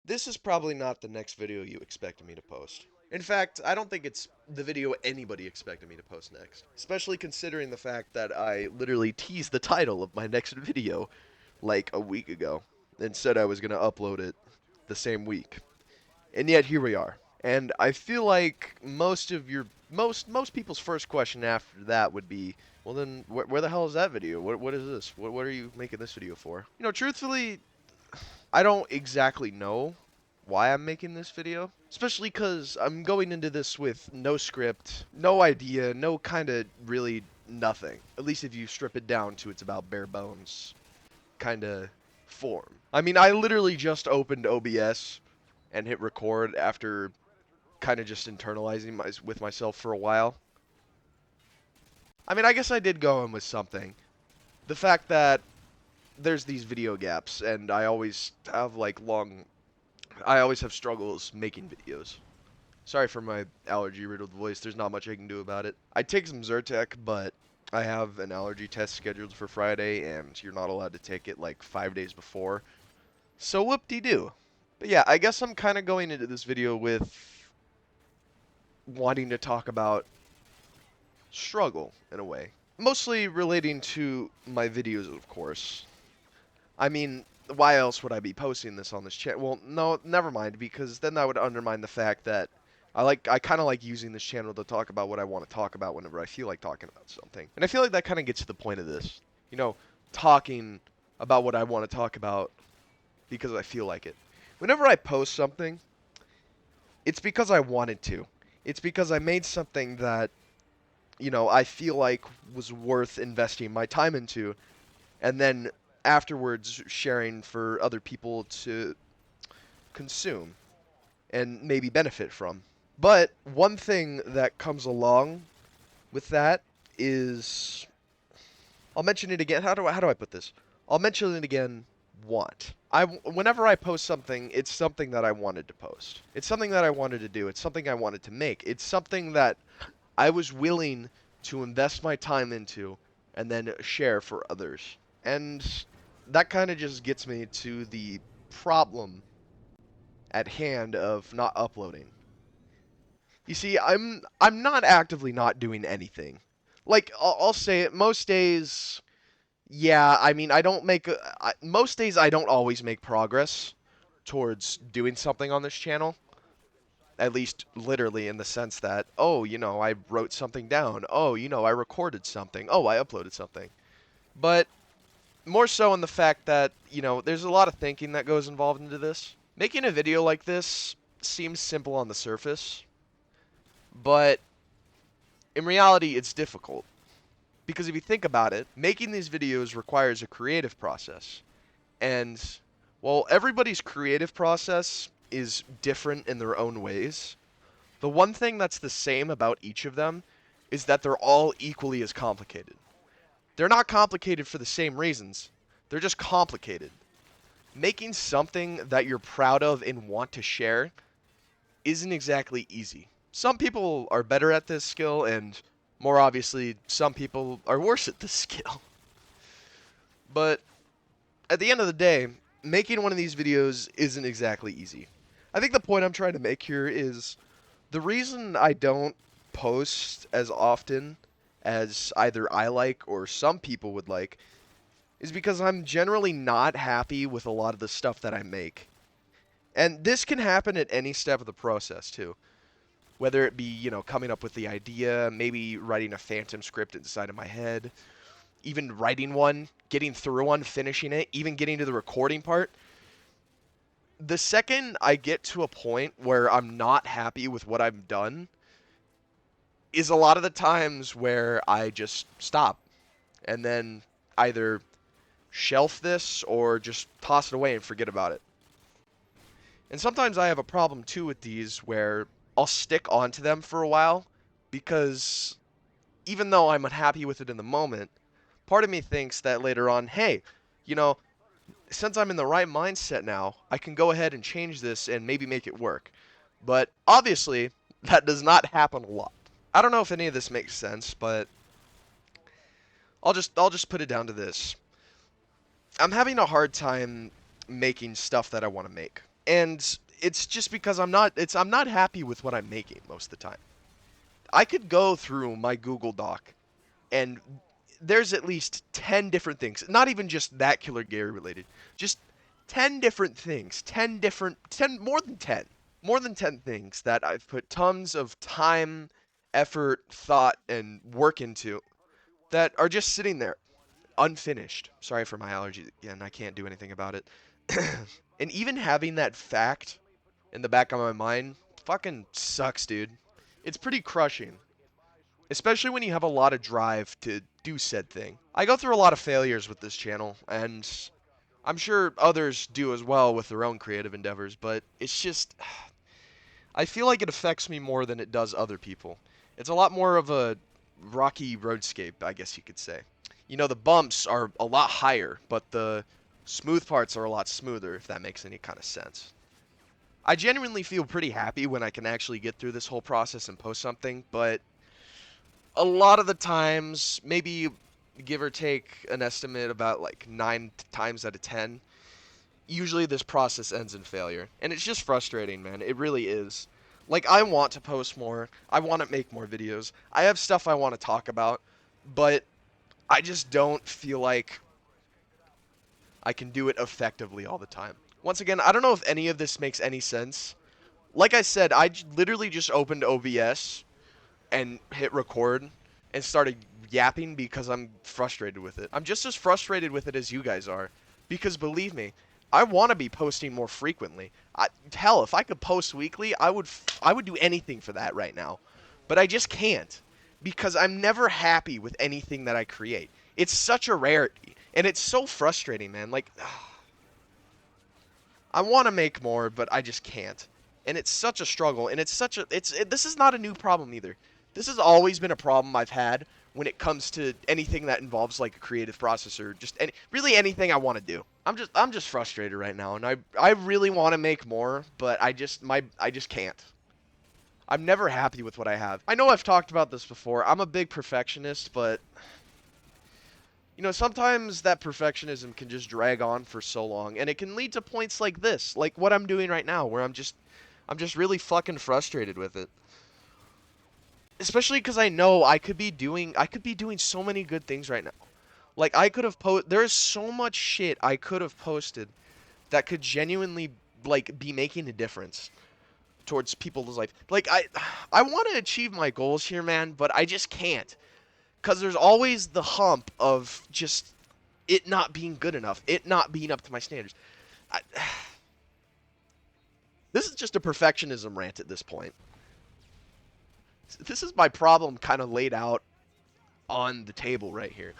This is probably not the next video you expected me to post. In fact, I don't think it's the video anybody expected me to post next. Especially considering the fact that I literally teased the title of my next video like a week ago and said I was going to upload it the same week. And yet here we are. And I feel like most people's first question after that would be, well then where the hell is that video? What is this? What are you making this video for? Truthfully, I don't exactly know why I'm making this video, especially because I'm going into this with no script, no idea, no kind of really nothing. At least if you strip it down to its about bare bones kind of form. I mean, I literally just opened OBS and hit record after kind of just internalizing with myself for a while. I mean, I guess I did go in with something. The fact that there's these video gaps, and I always have I always have struggles making videos. Sorry for my allergy-riddled voice. There's not much I can do about it. I take some Zyrtec, but I have an allergy test scheduled for Friday, and you're not allowed to take it like 5 days before. So whoop-de-doo. But yeah, I guess I'm kind of going into this video with wanting to talk about struggle, in a way. Mostly relating to my videos, of course. I mean, why else would I be posting this on this channel? Well, no, never mind, because then that would undermine the fact that I kind of like using this channel to talk about what I want to talk about whenever I feel like talking about something. And I feel like that kind of gets to the point of this. Talking about what I want to talk about because I feel like it. Whenever I post something, it's because I wanted to. It's because I made something that, I feel like was worth investing my time into, and then afterwards sharing for other people to consume and maybe benefit from. But one thing that comes along with that is, I'll mention it again. How do I put this? I'll mention it again. Whenever I post something, it's something that I wanted to post. It's something that I wanted to do. It's something I wanted to make. It's something that I was willing to invest my time into and then share for others. And that kind of just gets me to the problem at hand of not uploading. You see, I'm not actively not doing anything. Like I'll say it, most days, yeah, I mean, most days I don't always make progress towards doing something on this channel. At least literally in the sense that, oh, I wrote something down. Oh, I recorded something. Oh, I uploaded something. But more so in the fact that, there's a lot of thinking that goes involved into this. Making a video like this seems simple on the surface, but in reality, it's difficult. Because if you think about it, making these videos requires a creative process. And while everybody's creative process is different in their own ways, the one thing that's the same about each of them is that they're all equally as complicated. They're not complicated for the same reasons. They're just complicated. Making something that you're proud of and want to share isn't exactly easy. Some people are better at this skill, and more obviously, some people are worse at this skill. But at the end of the day, making one of these videos isn't exactly easy. I think the point I'm trying to make here is the reason I don't post as often as either I like or some people would like is because I'm generally not happy with a lot of the stuff that I make. And this can happen at any step of the process, too. Whether it be, coming up with the idea, maybe writing a phantom script inside of my head, even writing one, getting through one, finishing it, even getting to the recording part. The second I get to a point where I'm not happy with what I've done is a lot of the times where I just stop and then either shelf this or just toss it away and forget about it. And sometimes I have a problem too with these where I'll stick onto them for a while because even though I'm unhappy with it in the moment, part of me thinks that later on, hey, since I'm in the right mindset now, I can go ahead and change this and maybe make it work. But obviously, that does not happen a lot. I don't know if any of this makes sense, but I'll just put it down to this. I'm having a hard time making stuff that I want to make. And it's just because I'm not happy with what I'm making most of the time. I could go through my Google Doc and there's at least 10 different things, not even just that Killer Gary related, just 10 different things, 10, more than 10 things that I've put tons of time, effort, thought, and work into that are just sitting there, unfinished. Sorry for my allergies again, I can't do anything about it. And even having that fact in the back of my mind fucking sucks, dude. It's pretty crushing, especially when you have a lot of drive to do said thing. I go through a lot of failures with this channel, and I'm sure others do as well with their own creative endeavors, but it's just, I feel like it affects me more than it does other people. It's a lot more of a rocky roadscape, I guess you could say. You know, the bumps are a lot higher, but the smooth parts are a lot smoother, if that makes any kind of sense. I genuinely feel pretty happy when I can actually get through this whole process and post something, but a lot of the times, maybe give or take an estimate about like 9 times out of 10, usually this process ends in failure. And it's just frustrating, man. It really is. Like, I want to post more. I want to make more videos. I have stuff I want to talk about, but I just don't feel like I can do it effectively all the time. Once again, I don't know if any of this makes any sense. Like I said, literally just opened OBS and hit record and started yapping because I'm frustrated with it. I'm just as frustrated with it as you guys are. Because believe me, I want to be posting more frequently. Hell, if I could post weekly, I would do anything for that right now. But I just can't because I'm never happy with anything that I create. It's such a rarity and it's so frustrating, man. Like I want to make more, but I just can't. And it's such a struggle, and this is not a new problem either. This has always been a problem I've had when it comes to anything that involves like a creative process or just really anything I want to do. I'm just frustrated right now, and I really want to make more, but I just can't. I'm never happy with what I have. I know I've talked about this before. I'm a big perfectionist, but you know, sometimes that perfectionism can just drag on for so long, and it can lead to points like this, like what I'm doing right now, where I'm just really fucking frustrated with it. Especially because I know I could be doing so many good things right now. Like I could have there's so much shit I could have posted that could genuinely like be making a difference towards people's life. Like I want to achieve my goals here, man, but I just can't. Cuz there's always the hump of just it not being good enough, it not being up to my standards. I, this is just a perfectionism rant at this point. This is my problem kind of laid out on the table right here.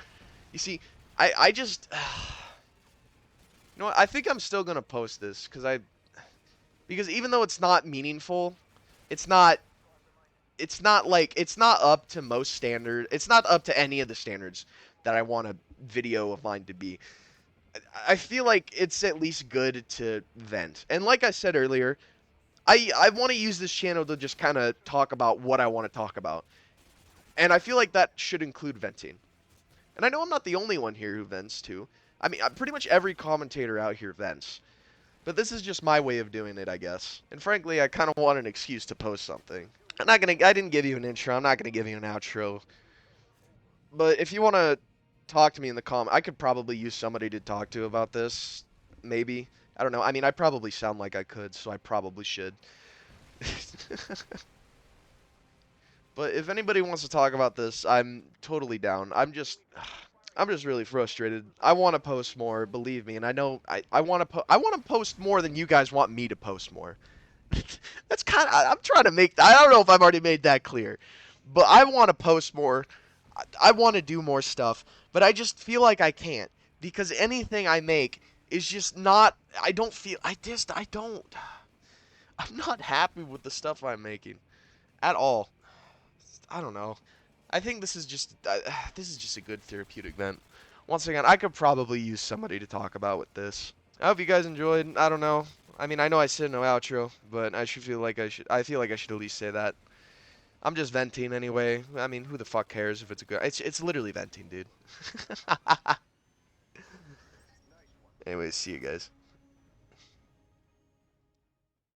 You see, I just, you know what? I think I'm still gonna post this because even though it's not meaningful, it's not, it's not up to most standard. It's not up to any of the standards that I want a video of mine to be. I feel like it's at least good to vent. And like I said earlier, I want to use this channel to just kind of talk about what I want to talk about. And I feel like that should include venting. And I know I'm not the only one here who vents too. I mean, pretty much every commentator out here vents. But this is just my way of doing it, I guess. And frankly, I kind of want an excuse to post something. I didn't give you an intro. I'm not gonna give you an outro. But if you want to talk to me in the comment, I could probably use somebody to talk to about this. Maybe. I don't know. I mean, I probably sound like I could, so I probably should. But if anybody wants to talk about this, I'm totally down. I'm just really frustrated. I want to post more, believe me, and I know I want to I want to post more than you guys want me to post more. That's kind of I'm trying to make I don't know if I've already made that clear. But I want to post more. I want to do more stuff, but I just feel like I can't because anything I make is just not I don't feel I don't I'm not happy with the stuff I'm making at all. I don't know. I think this is just a good therapeutic vent. Once again, I could probably use somebody to talk about with this. I hope you guys enjoyed. I don't know. I mean, I know I said no outro, but I feel like I should at least say that. I'm just venting anyway. I mean, who the fuck cares if it's a good it's literally venting, dude. Anyways, see you guys.